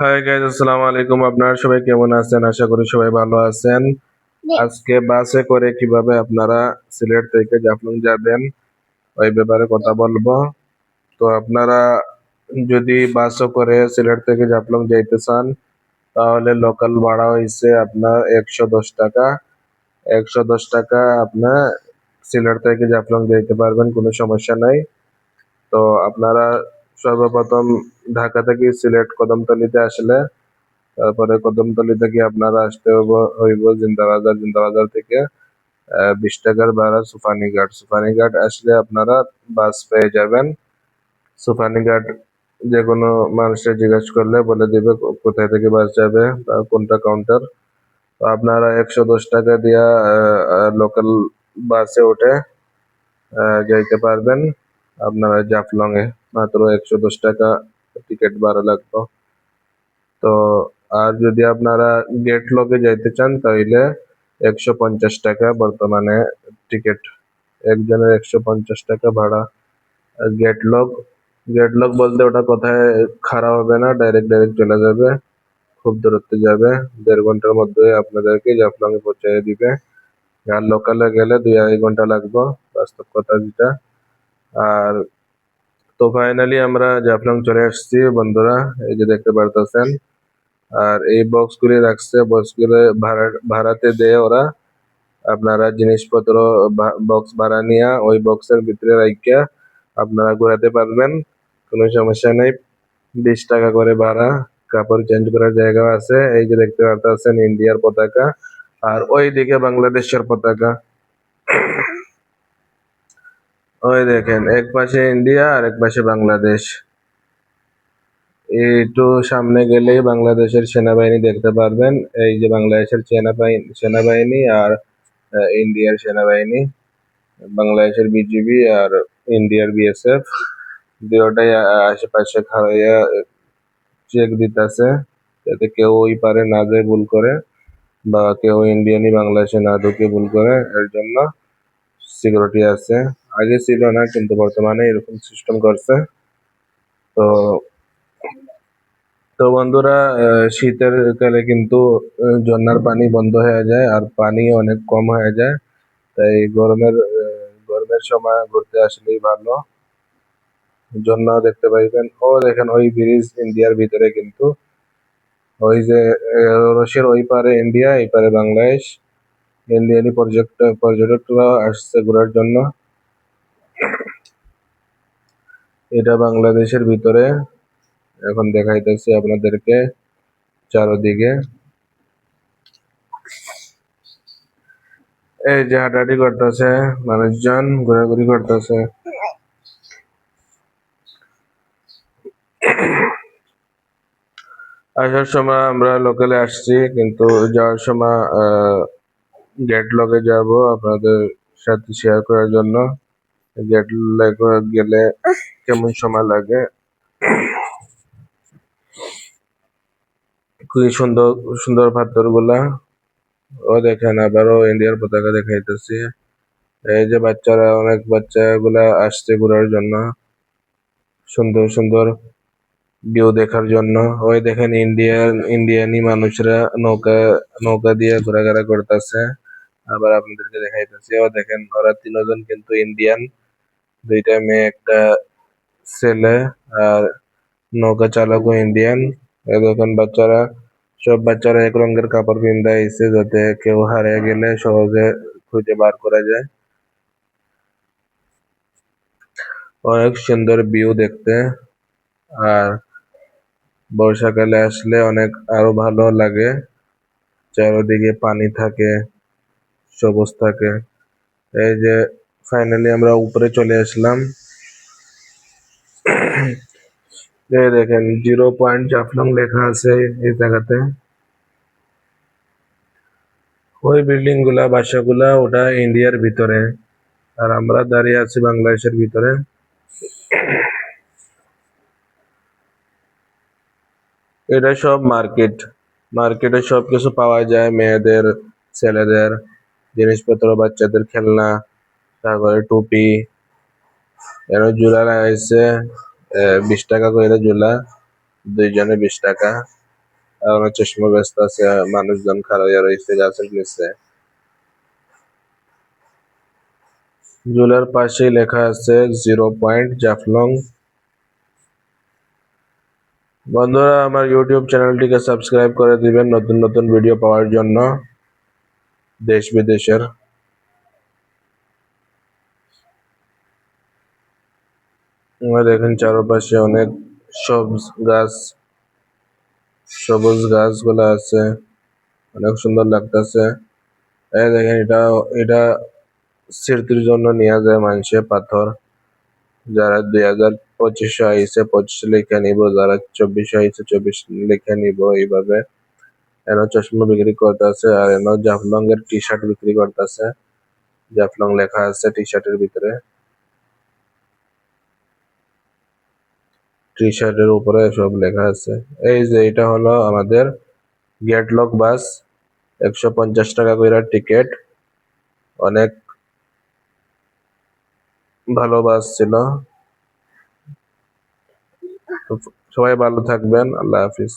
Hi guys, আসসালামু আলাইকুম। আপনারা সবাই কেমন আছেন? আশা করি সবাই ভালো আছেন। আজকে বাসে করে কিভাবে আপনারা সিলেট থেকে জাফলং যাবেন ওই ব্যাপারে কথা বলবো। তো আপনারা যদি বাসও করে সিলেট থেকে জাফলং যাইতে চান, তাহলে লোকাল ভাড়া হইছে আপনার 110 টাকা। 110 টাকা আপনার সিলেট থেকে জাফলং যাইতে পারবেন, কোনো সমস্যা নাই। তো আপনারা সর্বপ্রথম ঢাকা থেকে সিলেট কদমতলিতে আসলে, তারপরে কদমতলি থেকে আপনারা আসতে হইব জিন্দাবাজার। জিন্দাবাজার থেকে 20 টাকার ভাড়া সুফানিঘাট। সুফানিঘাট আসলে আপনারা বাস পেয়ে যাবেন। সুফানিঘাট যে কোনো মানুষের জিজ্ঞেস করলে বলে দিবে কোথায় থেকে বাস যাবে বা কোনটা কাউন্টার। তো আপনারা 110 টাকা দিয়া লোকাল বাসে উঠে যাইতে পারবেন আপনারা জাফলং এ। মাত্র 110 টাকা টিকিট ভাড়া লাগবে। তো আর যদি আপনারা গেট লগে যাইতে চান, তাহলে 150 টাকা বর্তমানে টিকিট। একজনের 150 টাকা ভাড়া। গেট লগ, গেট লগ বলতে ওটা কোথায় খাড়া হবে না, ডাইরেক্ট ডাইরেক্ট চলে যাবে, খুব দূরত্বে যাবে। 1.5 ঘন্টার মধ্যে আপনাদেরকে জাফলং এ পৌঁছে দিবে। আর লোকালে গেলে 2-2.5 ঘন্টা লাগবে, বাস্তব কথা যেটা। আর তো ফাইনালি আমরা জাফলং চলে আসছি বন্ধুরা, এই যে দেখতে পারতেছেন। আর এই বক্সগুলি রাখছে, বক্সগুলো ভাড়াতে দেয় ওরা। আপনারা জিনিসপত্র বক্স ভাড়া নিয়ে ওই বক্সের ভিতরে রাখিয়া আপনারা ঘোরাতে পারবেন, কোনো সমস্যা নেই। 20 টাকা করে ভাড়া। কাপড় চেঞ্জ করার জায়গা আছে, এই যে দেখতে পাচ্ছেন ইন্ডিয়ার পতাকা, আর ওই দিকে বাংলাদেশের পতাকা। ওই দেখেন, এক পাশে ইন্ডিয়া আর এক পাশে বাংলাদেশ। একটু সামনে গেলেই বাংলাদেশের সেনাবাহিনী দেখতে পারবেন। এই যে বাংলাদেশের সেনাবাহিনী আর ইন্ডিয়ার সেনাবাহিনী। বাংলাদেশের বিজিবি আর ইন্ডিয়ার বিএসএফ, দুটাই আশেপাশে খাড়াইয়া চেক দিতেছে, যাতে কেউ ওই পারে না যায় ভুল করে, বা কেউ ইন্ডিয়ানি বাংলাদেশে না ঢুকে ভুল করে। এর জন্য সিকিউরিটি আছে। আগে ছিল না, কিন্তু বর্তমানে এরকম সিস্টেম করছে। তো তো বন্ধুরা, শীতের কালে কিন্তু ঝর্ণার পানি বন্ধ হয়ে যায় আর পানি অনেক কম হয়ে যায়। তাই গরমের সময় ঘুরতে আসলেই ভালো। ঝর্ণা দেখতে পাইবেন। ও দেখেন, ওই ব্রিজ ইন্ডিয়ার ভিতরে, কিন্তু ওই যে রশির ওই পারে ইন্ডিয়া, এই পারে বাংলাদেশ। ইন্ডিয়ানি পর্যটকরা আসছে ঘোরার জন্য। এটা বাংলাদেশের ভিতরে। এখন দেখাইতেছি আপনাদেরকে চারদিকে। এই যে হাঁটাহাঁটি করতেছে মানুষজন, ঘোরাঘুরি করতেছে। আসার সময় আমরা লোকালে আসছি, কিন্তু যাওয়ার সময় গেট লগে যাব আপনাদের সাথে শেয়ার করার জন্য। গেট লগে গেলে কেমন সময় লাগে, খুবই সুন্দর সুন্দর পাথর গুলা। ও দেখেন, আবারও ইন্ডিয়ার পতাকা দেখাইতেছি। এই যে বাচ্চারা, অনেক বাচ্চা গুলা আসছে ঘোরার জন্য, সুন্দর সুন্দর ভিউ দেখার জন্য। ওই দেখেন ইন্ডিয়ানি মানুষরা নৌকা নৌকা দিয়ে ঘোরাঘুরা করতেছে। আবার আপনাদেরকে দেখাইতেছি, ও দেখেন ওরা তিনজন কিন্তু ইন্ডিয়ান, দুইটা মেয়ে একটা ছেলে। আর নৌকা চালকও ইন্ডিয়ান। এই দেখেন বাচ্চারা, সব বাচ্চারা এক রঙের কাপড় পিন্দা আইছে, যাতে কেউ হারিয়ে গেলে সহজে খুঁজে বার করা যায়। অনেক সুন্দর ভিউ দেখতে। আর বর্ষাকালে আসলে অনেক আরো ভালো লাগে, চারদিকে পানি থাকে, সবুজ থাকে। এই যে ফাইনালি আমরা উপরে চলে আসলাম। এই দেখেন 0 পয়েন্ট জাফলং লেখা আছে এই জায়গাতে। ওই বিল্ডিং গুলা, বাসাগুলা, ওটা ইন্ডিয়ার ভিতরে, আর আমরা দাঁড়িয়ে আছি বাংলাদেশের ভিতরে। এটা সব মার্কেট। মার্কেটে সবকিছু পাওয়া যায়, মেয়েদের, ছেলেদের জিনিসপত্র, বাচ্চাদের খেলনা, তারপরে টুপি। এর জুলা লাগাইছে 20 টাকা করে জুলা, দুইজনে 20 টাকা। আর চশমা ব্যস্ত আছে, মানুষজন খাড়াইয়া রয়েছে গাছের নিচে। জুলের পাশেই লেখা আছে 0 পয়েন্ট জাফলং। বন্ধুরা, আমার ইউটিউব চ্যানেলটিকে সাবস্ক্রাইব করে দিবেন নতুন নতুন ভিডিও পাওয়ার জন্য, দেশ বিদেশের। দেখেন চারপাশে অনেক সবুজ গাছ, সবুজ গাছগুলো আছে, অনেক সুন্দর লাগতেছে। এই দেখেন, এটা স্মৃতির জন্য নিয়ে যায় মানুষে পাথর। যারা 2025 আইছে 25 লিখে নিব, যারা 24 আইছে 24 লিখে নিব। এইভাবে এনো চশমা বিক্রি করতেছে, আর এনো জাফলং এর টি শার্ট বিক্রি করতেছে। জাফলং লেখা আছে টি শার্টের ভিতরে, টি শার্টের উপরে সব লেখা আছে। এই যে এটা হলো আমাদের গেটলক বাস, 150 টাকা করে টিকিট। অনেক ভালো বাস ছিল। তো সবাই ভালো থাকবেন, আল্লাহ হাফিজ।